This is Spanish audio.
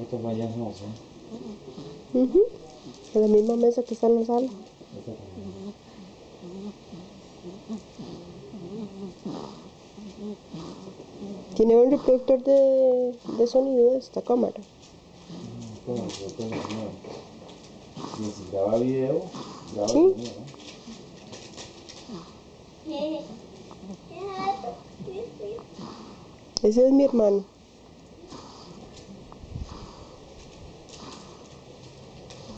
Estos vallas no son. En la misma mesa que está en la sala. Tiene un reproductor de sonido de esta cámara. Y si graba video, graba ¿Sí? sonido, ¿no? Ese es mi hermano.